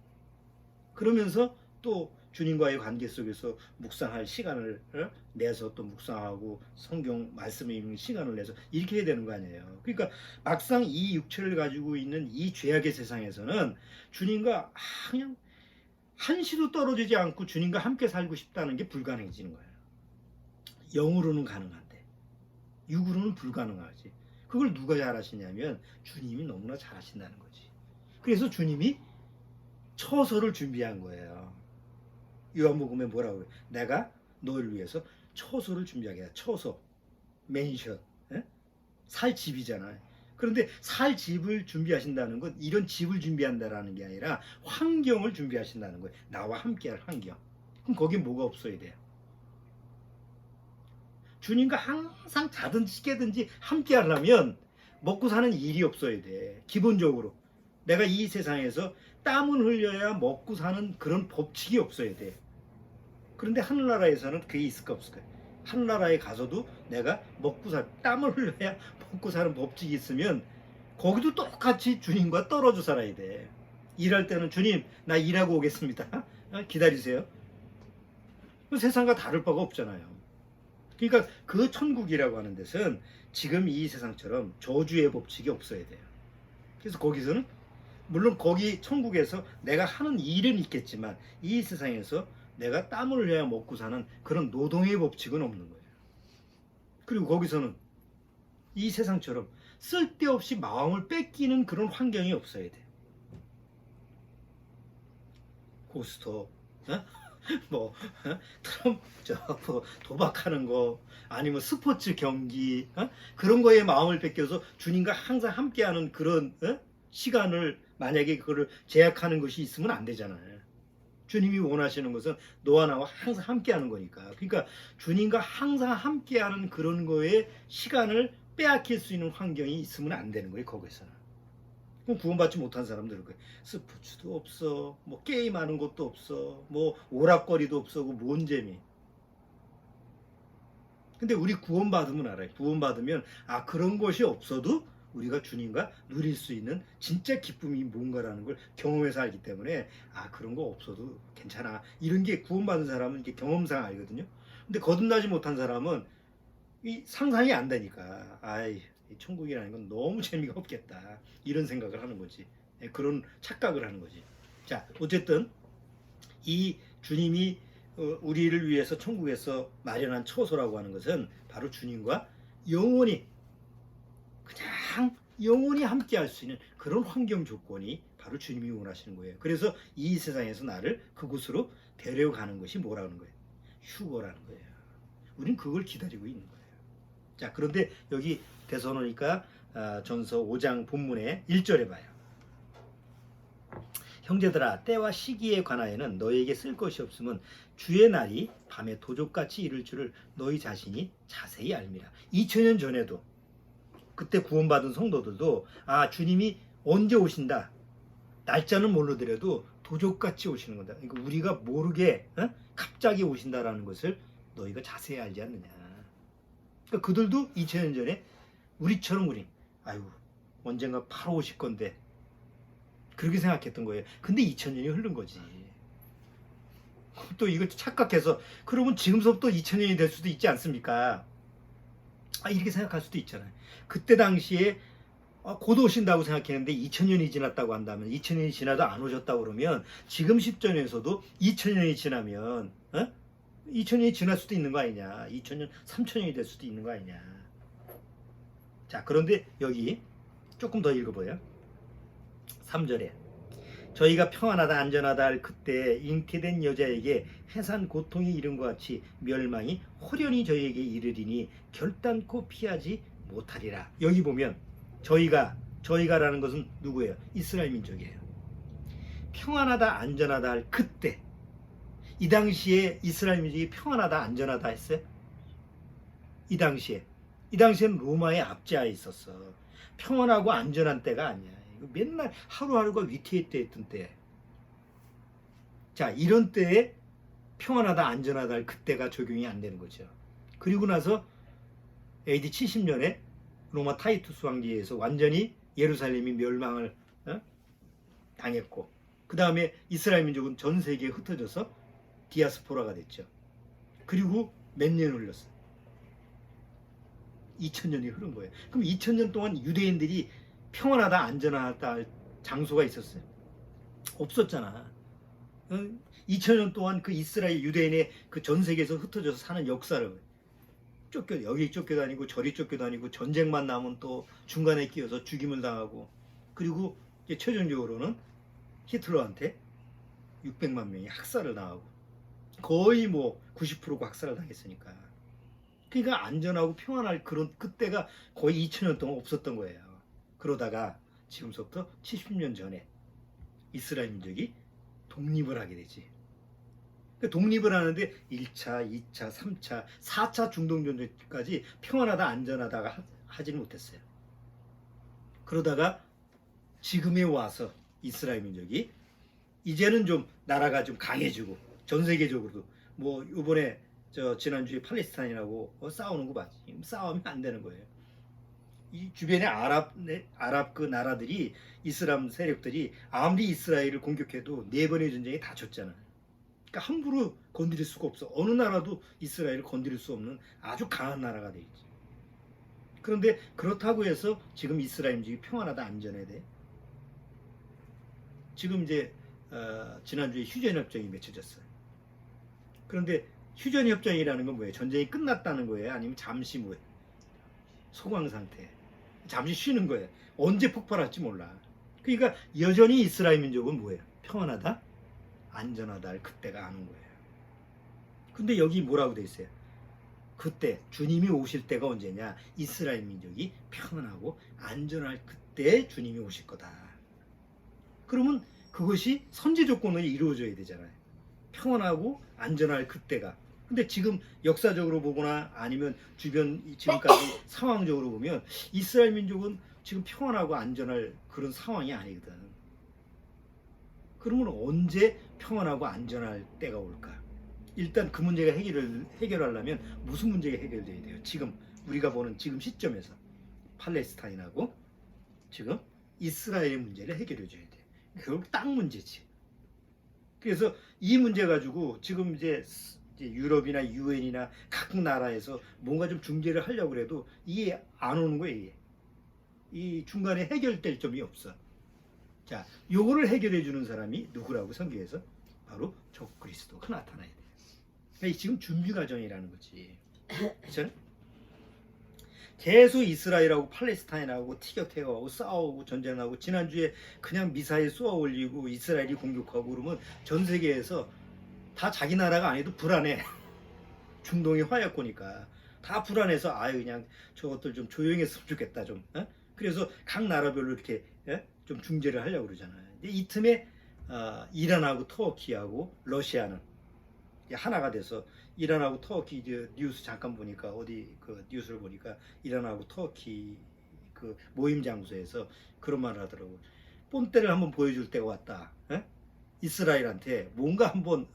그러면서 또 주님과의 관계 속에서 묵상할 시간을 내서 또 묵상하고 성경 말씀에 있는 시간을 내서 이렇게 해야 되는 거 아니에요. 그러니까 막상 이 육체를 가지고 있는 이 죄악의 세상에서는 주님과 그냥 한시도 떨어지지 않고 주님과 함께 살고 싶다는 게 불가능해지는 거예요. 영으로는 가능한데 육으로는 불가능하지. 그걸 누가 잘하시냐면 주님이 너무나 잘하신다는 거지. 그래서 주님이 처소를 준비한 거예요. 요한복음에 뭐라고 그래? 내가 너를 위해서 처소를 준비하게 해. 처소, 맨션, 살 집이잖아. 그런데 살 집을 준비하신다는 건 이런 집을 준비한다라는 게 아니라 환경을 준비하신다는 거예요. 나와 함께할 환경. 그럼 거기에 뭐가 없어야 돼요? 주님과 항상 자든지 깨든지 함께 하려면 먹고 사는 일이 없어야 돼. 기본적으로 내가 이 세상에서 땀을 흘려야 먹고 사는 그런 법칙이 없어야 돼. 그런데 하늘나라에서는 그게 있을까 없을까? 하늘나라에 가서도 내가 땀을 흘려야 먹고 사는 법칙이 있으면 거기도 똑같이 주님과 떨어져 살아야 돼. 일할 때는 주님 나 일하고 오겠습니다, 기다리세요. 세상과 다를 바가 없잖아요. 그러니까 그 천국이라고 하는 데서는 지금 이 세상처럼 저주의 법칙이 없어야 돼요. 그래서 거기서는 물론 거기 천국에서 내가 하는 일은 있겠지만 이 세상에서 내가 땀을 흘려야 먹고 사는 그런 노동의 법칙은 없는 거예요. 그리고 거기서는 이 세상처럼 쓸데없이 마음을 뺏기는 그런 환경이 없어야 돼. 고스톱, 도박하는 거, 아니면 스포츠 경기, 그런 거에 마음을 뺏겨서 주님과 항상 함께하는 그런 시간을 만약에 그거를 제약하는 것이 있으면 안 되잖아요. 주님이 원하시는 것은 너와 나와 항상 함께하는 거니까. 그러니까 주님과 항상 함께하는 그런 거에 시간을 빼앗길 수 있는 환경이 있으면 안 되는 거예요. 거기서는. 그럼 구원받지 못한 사람들은 거예요. 스포츠도 없어, 뭐 게임하는 것도 없어, 뭐 오락거리도 없어, 뭔 재미. 근데 우리 구원받으면 알아요. 구원받으면 그런 것이 없어도 우리가 주님과 누릴 수 있는 진짜 기쁨이 뭔가라는 걸 경험해서 알기 때문에 그런 거 없어도 괜찮아. 이런 게 구원받은 사람은 이게 경험상 알거든요. 근데 거듭나지 못한 사람은 이 상상이 안 되니까 이 천국이라는 건 너무 재미가 없겠다. 이런 생각을 하는 거지. 그런 착각을 하는 거지. 자, 어쨌든 이 주님이 우리를 위해서 천국에서 마련한 처소라고 하는 것은 바로 주님과 영원히 그냥 영원히 함께 할 수 있는 그런 환경 조건이 바로 주님이 원하시는 거예요. 그래서 이 세상에서 나를 그곳으로 데려가는 것이 뭐라는 거예요? 휴거라는 거예요. 우린 그걸 기다리고 있는 거예요. 자, 그런데 여기 데살로니가 전서 5장 본문의 1절에 봐요. 형제들아, 때와 시기에 관하여는 너희에게 쓸 것이 없으면 주의 날이 밤에 도적같이 이를 줄을 너희 자신이 자세히 알미라. 2000년 전에도 그때 구원받은 성도들도 주님이 언제 오신다, 날짜는 모르더라도 도적같이 오시는 거다. 그러니까 우리가 모르게 갑자기 오신다라는 것을 너희가 자세히 알지 않느냐. 그러니까 그들도 2000년 전에 우리처럼 언젠가 바로 오실 건데 그렇게 생각했던 거예요. 근데 2000년이 흐른 거지. 또 이걸 착각해서 그러면 지금서부터 2000년이 될 수도 있지 않습니까? 이렇게 생각할 수도 있잖아요. 그때 당시에 곧 오신다고 생각했는데 2000년이 지났다고 한다면, 2000년이 지나도 안 오셨다고 그러면 지금 시점에서도 2000년이 지나면 2000년이 지날 수도 있는 거 아니냐. 2000년, 3000년이 될 수도 있는 거 아니냐. 자, 그런데 여기 조금 더 읽어봐요. 3절에 저희가 평안하다 안전하다 할 그때 잉태된 여자에게 해산 고통이 이른 것 같이 멸망이 호련히 저희에게 이르리니 결단코 피하지 못하리라. 여기 보면 저희가라는 것은 누구예요? 이스라엘 민족이에요. 평안하다 안전하다 할 그때, 이 당시에 이스라엘 민족이 평안하다 안전하다 했어요? 이 당시에는 로마의 압제하에 있었어. 평안하고 안전한 때가 아니야. 맨날 하루하루가 위태했던 때. 자, 이런 때에 평안하다 안전하다 할 그때가 적용이 안 되는 거죠. 그리고 나서 AD 70년에 로마 타이투스 황제에 의해서 완전히 예루살렘이 멸망을 당했고, 그 다음에 이스라엘 민족은 전 세계에 흩어져서 디아스포라가 됐죠. 그리고 몇 년을 흘렸어요. 2000년이 흐른 거예요. 그럼 2000년 동안 유대인들이 평안하다 안전하다 할 장소가 있었어요? 없었잖아. 2000년 동안 그 이스라엘 유대인의 그 전 세계에서 흩어져서 사는 역사를 여기 쫓겨다니고 저리 쫓겨다니고 전쟁만 나면 또 중간에 끼어서 죽임을 당하고, 그리고 이제 최종적으로는 히틀러한테 600만 명이 학살을 당하고 거의 90%가 학살을 당했으니까. 그러니까 안전하고 평안할 그런 그때가 거의 2000년 동안 없었던 거예요. 그러다가 지금부터 70년 전에 이스라엘 민족이 독립을 하게 되지. 독립을 하는데 1차, 2차, 3차, 4차 중동전쟁까지 평안하다 안전하다가 하지는 못했어요. 그러다가 지금에 와서 이스라엘 민족이 이제는 좀 나라가 좀 강해지고 전 세계적으로도 이번에 지난주에 팔레스타인이라고 싸우는 거 봤지. 싸우면 안 되는 거예요. 이 주변의 아랍 그 나라들이, 이슬람 세력들이 아무리 이스라엘을 공격해도 4번의 전쟁에 다 졌잖아요. 그러니까 함부로 건드릴 수가 없어. 어느 나라도 이스라엘을 건드릴 수 없는 아주 강한 나라가 돼 있지. 그런데 그렇다고 해서 지금 이스라엘 민족이 평안하다 안전해야 돼? 지금 이제 지난주에 휴전협정이 맺혀졌어요. 그런데 휴전협정이라는 건 뭐예요? 전쟁이 끝났다는 거예요? 아니면 잠시 소강 상태, 잠시 쉬는 거예요. 언제 폭발할지 몰라. 그러니까 여전히 이스라엘 민족은 뭐예요? 평안하다 안전하다 할 그때가 아는 거예요. 근데 여기 뭐라고 돼 있어요? 그때 주님이 오실 때가 언제냐? 이스라엘 민족이 평안하고 안전할 그때 주님이 오실 거다. 그러면 그것이 선제 조건으로 이루어져야 되잖아요. 평안하고 안전할 그때가. 근데 지금 역사적으로 보거나 아니면 주변 지금까지 상황적으로 보면 이스라엘 민족은 지금 평안하고 안전할 그런 상황이 아니거든. 그러면 언제 평안하고 안전할 때가 올까? 일단 그 문제가 해결하려면 무슨 문제가 해결돼야 돼요? 지금 우리가 보는 지금 시점에서 팔레스타인하고 지금 이스라엘의 문제를 해결해 줘야 돼. 결국 땅 문제지. 그래서 이 문제 가지고 지금 이제 유럽이나 유엔이나 각 나라에서 뭔가 좀 중재를 하려고 해도 이게 안 오는 거예요. 이게. 이 중간에 해결될 점이 없어. 자, 요거를 해결해 주는 사람이 누구라고 성경에서? 바로 적그리스도가 나타나야 돼. 그러니까 지금 준비 과정이라는 거지. 그렇죠? 계속 이스라엘하고 팔레스타인하고 티격태격하고 싸우고 전쟁하고 지난주에 그냥 미사일 쏘아 올리고 이스라엘이 공격하고 그러면 전 세계에서 다 자기 나라가 아니도 불안해. 중동이 화약고니까 다 불안해서 아유 그냥 저것들 좀 조용히 했으면 좋겠다 좀. 어? 그래서 각 나라별로 이렇게 좀 중재를 하려고 그러잖아요. 이 틈에 이란하고 터키하고 러시아는 하나가 돼서 이란하고 터키 이제 뉴스 잠깐 보니까 어디 그 뉴스를 보니까 이란하고 터키 그 모임 장소에서 그런 말을 하더라고. 본때를 한번 보여줄 때가 왔다. 이스라엘한테 뭔가 한번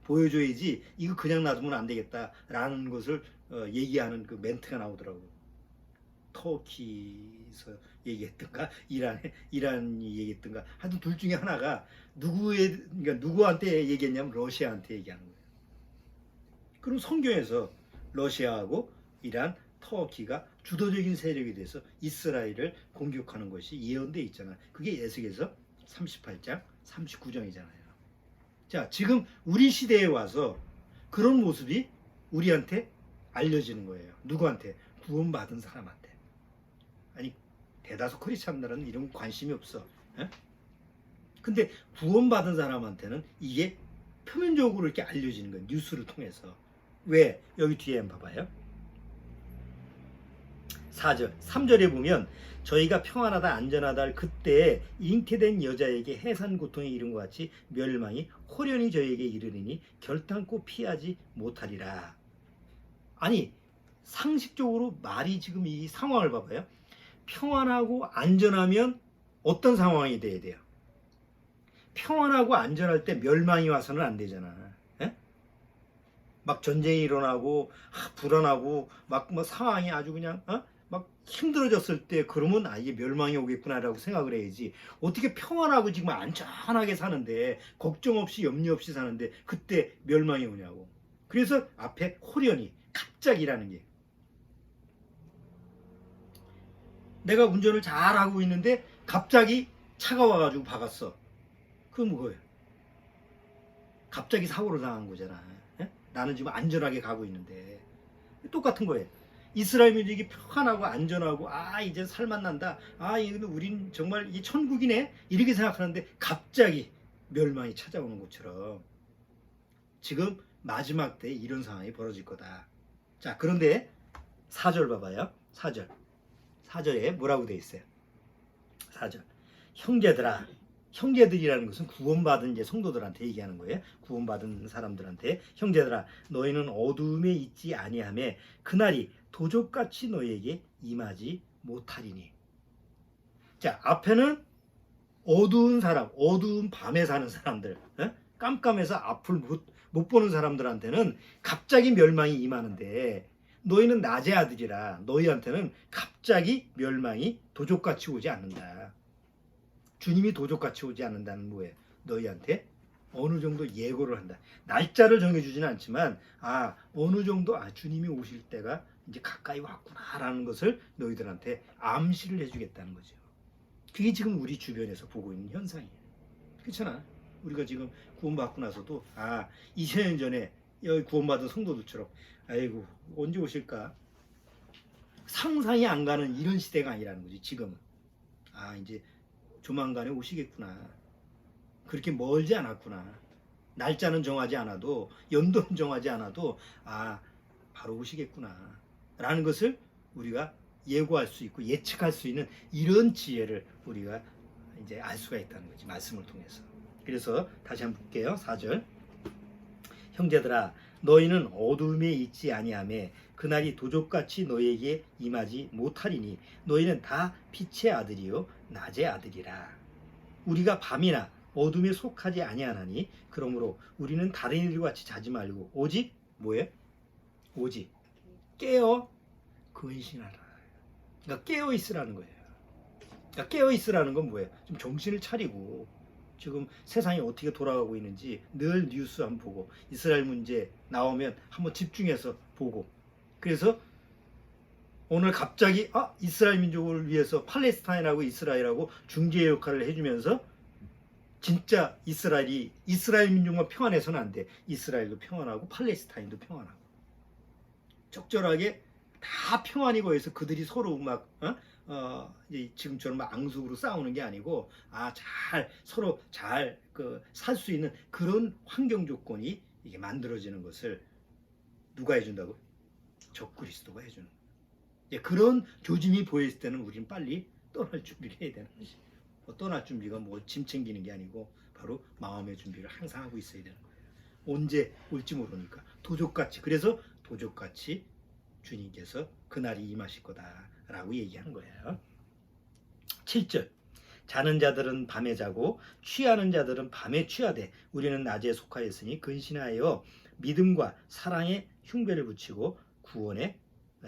보여줘야지 이거 그냥 놔두면 안 되겠다라는 것을 얘기하는 그 멘트가 나오더라고. 터키에서 얘기했던가 이란이 얘기했던가 하여튼 둘 중에 하나가 그러니까 누구한테 얘기했냐면 러시아한테 얘기하는 거예요. 그럼 성경에서 러시아하고 이란, 터키가 주도적인 세력이 돼서 이스라엘을 공격하는 것이 예언돼 있잖아. 그게 에스겔서 38장 39장이잖아요. 자, 지금 우리 시대에 와서 그런 모습이 우리한테 알려지는 거예요. 누구한테? 구원받은 사람한테. 아니 대다수 크리스찬들은 이런 관심이 없어. 근데 구원받은 사람한테는 이게 표면적으로 이렇게 알려지는 거예요. 뉴스를 통해서. 왜? 여기 뒤에 한번 봐봐요. 4절, 3절에 보면 저희가 평안하다 안전하다 할 그때에 잉태된 여자에게 해산 고통이 이른 것 같이 멸망이 호련히 저에게 이르리니 결탄코 피하지 못하리라. 아니 상식적으로 말이 지금 이 상황을 봐봐요. 평안하고 안전하면 어떤 상황이 돼야 돼요? 평안하고 안전할 때 멸망이 와서는 안 되잖아. 막 전쟁이 일어나고 불안하고 막 뭐 상황이 아주 그냥 막 힘들어졌을 때 그러면 이게 멸망이 오겠구나라고 생각을 해야지. 어떻게 평안하고 지금 안전하게 사는데 걱정 없이 염려 없이 사는데 그때 멸망이 오냐고. 그래서 앞에 호련히 갑자기라는 게, 내가 운전을 잘하고 있는데 갑자기 차가 와가지고 박았어. 그건 뭐예요? 갑자기 사고를 당한 거잖아. 나는 지금 안전하게 가고 있는데. 똑같은 거예요. 이스라엘 민족이 평안하고 안전하고 이제 살만 난다. 이거 우린 정말 이 천국이네. 이렇게 생각하는데 갑자기 멸망이 찾아오는 것처럼 지금 마지막 때 이런 상황이 벌어질 거다. 자, 그런데 4절 봐봐요. 4절에 뭐라고 돼 있어요? 4절. 형제들아. 형제들이라는 것은 구원받은 이제 성도들한테 얘기하는 거예요. 구원받은 사람들한테. 형제들아, 너희는 어두움에 있지 아니하매 그날이 도적같이 너희에게 임하지 못하리니. 자, 앞에는 어두운 사람, 어두운 밤에 사는 사람들, 깜깜해서 앞을 못 보는 사람들한테는 갑자기 멸망이 임하는데, 너희는 낮의 아들이라 너희한테는 갑자기 멸망이 도적같이 오지 않는다. 주님이 도적같이 오지 않는다는 뭐예요? 너희한테 어느 정도 예고를 한다. 날짜를 정해주지는 않지만 어느 정도 주님이 오실 때가 이제 가까이 왔구나라는 것을 너희들한테 암시를 해주겠다는 거죠. 그게 지금 우리 주변에서 보고 있는 현상이에요. 그렇잖아. 우리가 지금 구원받고 나서도 2000년 전에 여기 구원받은 성도들처럼 아이고 언제 오실까? 상상이 안 가는 이런 시대가 아니라는 거지. 지금은 이제 조만간에 오시겠구나. 그렇게 멀지 않았구나. 날짜는 정하지 않아도, 연도는 정하지 않아도 바로 오시겠구나 라는 것을 우리가 예고할 수 있고 예측할 수 있는 이런 지혜를 우리가 이제 알 수가 있다는 거지. 말씀을 통해서. 그래서 다시 한번 볼게요. 4절. 형제들아 너희는 어둠에 있지 아니하매 그날이 도적같이 너희에게 임하지 못하리니 너희는 다 빛의 아들이요 낮의 아들이라. 우리가 밤이나 어둠에 속하지 아니하나니 그러므로 우리는 다른 이들과 같이 자지 말고 오직 뭐예요? 오직 깨어 근신하라. 그러니까 깨어 있으라는 거예요. 그러니까 깨어 있으라는 건 뭐예요? 좀 정신을 차리고 지금 세상이 어떻게 돌아가고 있는지 늘 뉴스 한번 보고 이스라엘 문제 나오면 한번 집중해서 보고 그래서 오늘 갑자기 이스라엘 민족을 위해서 팔레스타인하고 이스라엘하고 중재 역할을 해주면서 진짜 이스라엘 민족만 평안해서는 안 돼. 이스라엘도 평안하고 팔레스타인도 평안하고 적절하게 다 평안이고 해서 그들이 서로 막 지금처럼 막 앙숙으로 싸우는 게 아니고 서로 잘 살 수 있는 그런 환경 조건이 이게 만들어지는 것을 누가 해준다고? 적그리스도가 해주는 거예요. 그런 조짐이 보였을 때는 우리는 빨리 떠날 준비를 해야 되는 거지. 떠날 준비가 뭐 짐 챙기는 게 아니고 바로 마음의 준비를 항상 하고 있어야 되는 거예요. 언제 올지 모르니까 도적같이 그래서 도적같이 주님께서 그날이 임하실 거다라고 얘기하는 거예요. 7절 자는 자들은 밤에 자고 취하는 자들은 밤에 취하되 우리는 낮에 속하였으니 근신하여 믿음과 사랑의 흉배를 붙이고 구원의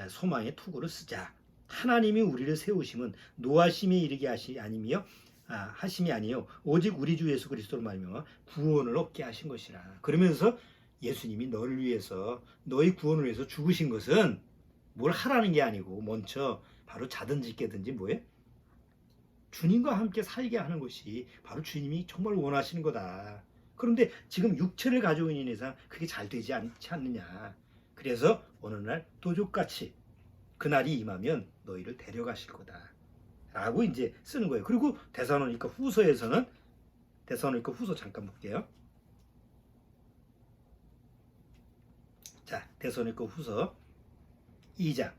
소망의 투구를 쓰자. 하나님이 우리를 세우심은 노하심에 이르게 하심이 아니요 오직 우리 주 예수 그리스도로 말미암아 구원을 얻게 하신 것이라. 그러면서 예수님이 너를 위해서 너희 구원을 위해서 죽으신 것은 뭘 하라는 게 아니고 먼저 바로 자든지 깨든지 뭐예요? 주님과 함께 살게 하는 것이 바로 주님이 정말 원하시는 거다. 그런데 지금 육체를 가지고 있는 이상 그게 잘 되지 않지 않느냐. 그래서 어느 날 도적같이 그날이 임하면 너희를 데려가실 거다 라고 이제 쓰는 거예요. 그리고 데살로니가 후서에서는 데살로니가 후서 잠깐 볼게요. 자, 데살로니가 후서 2장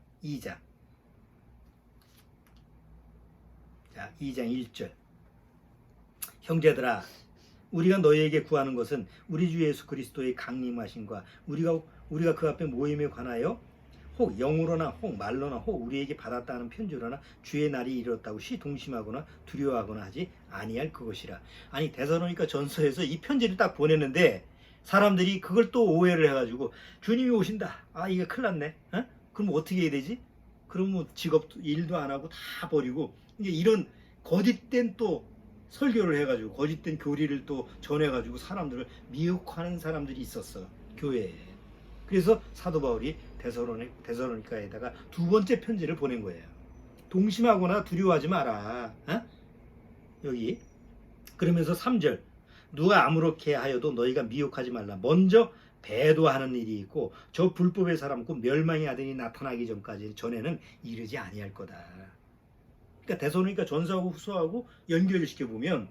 자, 2장 1절 형제들아 우리가 너희에게 구하는 것은 우리 주 예수 그리스도의 강림하심과 우리가 그 앞에 모임에 관하여 혹 영으로나 혹 말로나 혹 우리에게 받았다는 편지로나 주의 날이 이르렀다고 시동심하거나 두려워하거나 하지 아니할 그것이라. 아니 데살로니가 전서에서 이 편지를 딱 보냈는데 사람들이 그걸 또 오해를 해가지고 주님이 오신다. 이게 큰일 났네. 그럼 어떻게 해야 되지? 그럼 뭐 직업도 일도 안 하고 다 버리고 이제 이런 거짓된 또 설교를 해가지고 거짓된 교리를 또 전해가지고 사람들을 미혹하는 사람들이 있었어 교회에. 그래서 사도 바울이 데살로니가에다가 두 번째 편지를 보낸 거예요. 동심하거나 두려워하지 마라. 여기 그러면서 3절 누가 아무렇게 하여도 너희가 미혹하지 말라. 먼저 배도하는 일이 있고 저 불법의 사람 곧 멸망의 아들이 나타나기 전에는 이르지 아니할 거다. 그러니까 데살로니가 전서하고 후서하고 연결시켜 보면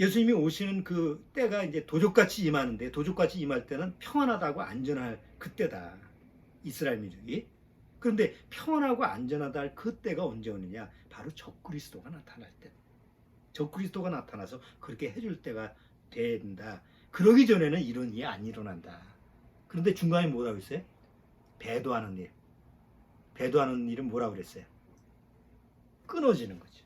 예수님이 오시는 그 때가 이제 도적같이 임하는데 도적같이 임할 때는 평안하다고 안전할 그때다. 이스라엘 민족이. 그런데 평안하고 안전하다 할 그때가 언제 오느냐? 바로 적그리스도가 나타날 때. 적그리스도가 나타나서 그렇게 해줄 때가 된다. 그러기 전에는 이런 일이 안 일어난다. 그런데 중간에 뭐라고 했어요? 배도하는 일. 배도하는 일은 뭐라고 그랬어요? 끊어지는 거죠.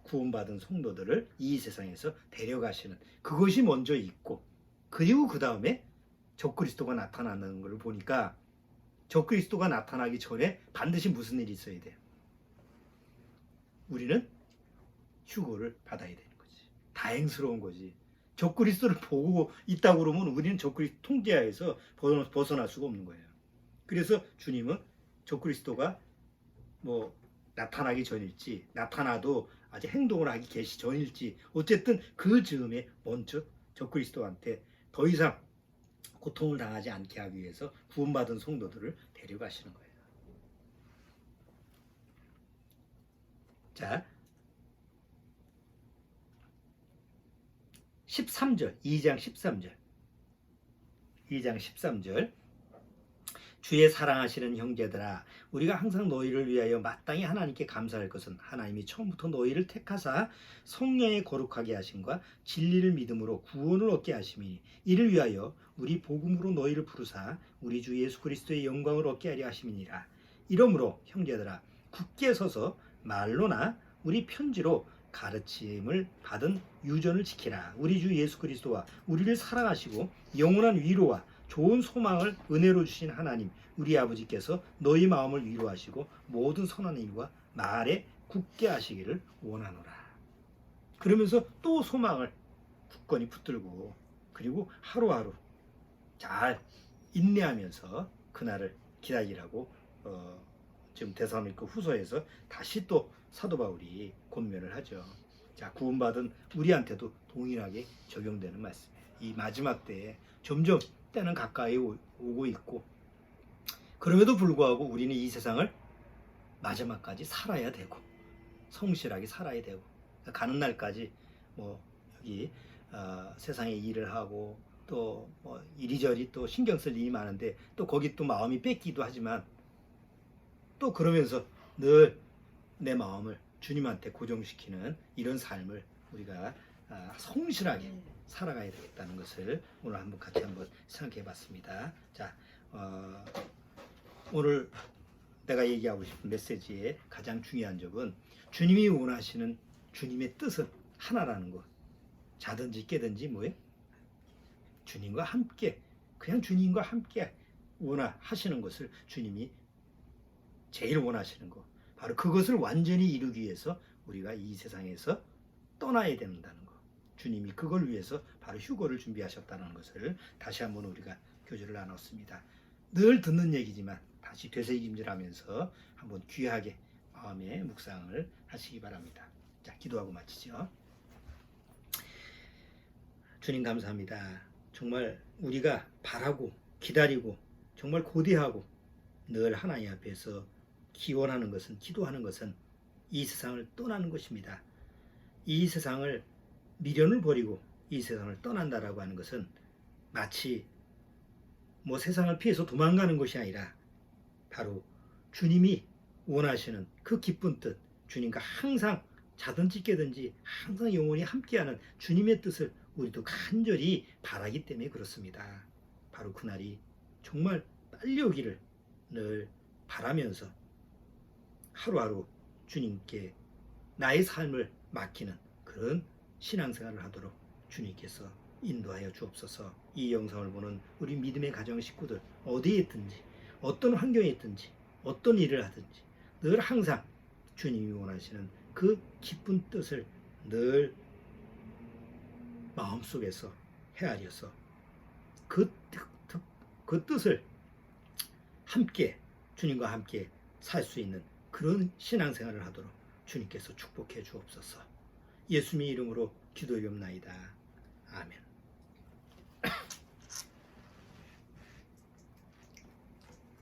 구원받은 성도들을 이 세상에서 데려가시는 그것이 먼저 있고 그리고 그 다음에 적그리스도가 나타나는 걸 보니까 적그리스도가 나타나기 전에 반드시 무슨 일이 있어야 돼요? 우리는 휴거를 받아야 되는 거지. 다행스러운 거지. 적그리스도를 보고 있다고 그러면 우리는 적그리스도 통제하에서 벗어날 수가 없는 거예요. 그래서 주님은 적그리스도가 뭐 나타나기 전일지 나타나도 아직 행동을 하기 계시 전일지 어쨌든 그 즈음에 먼저 적그리스도한테 더 이상 고통을 당하지 않게 하기 위해서 구원받은 성도들을 데려가시는 거예요. 자 13절 2장 13절 주의 사랑하시는 형제들아, 우리가 항상 너희를 위하여 마땅히 하나님께 감사할 것은 하나님이 처음부터 너희를 택하사 성령의 거룩하게 하심과 진리를 믿음으로 구원을 얻게 하심이니, 이를 위하여 우리 복음으로 너희를 부르사 우리 주 예수 그리스도의 영광을 얻게 하려 하심이니라. 이러므로 형제들아, 굳게 서서 말로나 우리 편지로 가르침을 받은 유전을 지키라. 우리 주 예수 그리스도와 우리를 사랑하시고 영원한 위로와 좋은 소망을 은혜로 주신 하나님 우리 아버지께서 너희 마음을 위로하시고 모든 선한 일과 말에 굳게 하시기를 원하노라. 그러면서 또 소망을 굳건히 붙들고, 그리고 하루하루 잘 인내하면서 그날을 기다리라고 지금 데살로니가 후서에서 다시 또 사도 바울이 권면을 하죠. 자, 구원받은 우리한테도 동일하게 적용되는 말씀이에요. 이 마지막 때에 점점 때는 가까이 오고 있고, 그럼에도 불구하고 우리는 이 세상을 마지막까지 살아야 되고 성실하게 살아야 되고, 가는 날까지 뭐 여기 세상에 일을 하고 또 뭐 이리저리 또 신경 쓸 일이 많은데 또 거기 또 마음이 뺏기도 하지만, 또 그러면서 늘 내 마음을 주님한테 고정시키는 이런 삶을 우리가 성실하게 살아가야 되겠다는 것을 오늘 한번 같이 한번 생각해 봤습니다. 자, 오늘 내가 얘기하고 싶은 메시지의 가장 중요한 점은 주님이 원하시는 주님의 뜻은 하나라는 것. 자든지 깨든지 뭐예요? 주님과 함께, 그냥 주님과 함께 원하시는 것을 주님이 제일 원하시는 것, 바로 그것을 완전히 이루기 위해서 우리가 이 세상에서 떠나야 된다는 것. 주님이 그걸 위해서 바로 휴거를 준비하셨다는 것을 다시 한번 우리가 교제를 나눴습니다. 늘 듣는 얘기지만 다시 되새김질하면서 한번 귀하게 마음의 묵상을 하시기 바랍니다. 자, 기도하고 마치죠. 주님 감사합니다. 정말 우리가 바라고 기다리고 정말 고대하고 늘 하나님 앞에서 기원하는 것은, 기도하는 것은 이 세상을 떠나는 것입니다. 이 세상을 미련을 버리고 이 세상을 떠난다라고 하는 것은 마치 뭐 세상을 피해서 도망가는 것이 아니라 바로 주님이 원하시는 그 기쁜 뜻, 주님과 항상 자든지 깨든지 항상 영원히 함께하는 주님의 뜻을 우리도 간절히 바라기 때문에 그렇습니다. 바로 그날이 정말 빨리 오기를 늘 바라면서 하루하루 주님께 나의 삶을 맡기는 그런 신앙생활을 하도록 주님께서 인도하여 주옵소서. 이 영상을 보는 우리 믿음의 가정 식구들, 어디에 있든지 어떤 환경에 있든지 어떤 일을 하든지 늘 항상 주님이 원하시는 그 기쁜 뜻을 늘 마음속에서 헤아려서 그 뜻을 함께, 주님과 함께 살 수 있는 그런 신앙생활을 하도록 주님께서 축복해 주옵소서. 예수님의 이름으로 기도드리옵나이다. 아멘.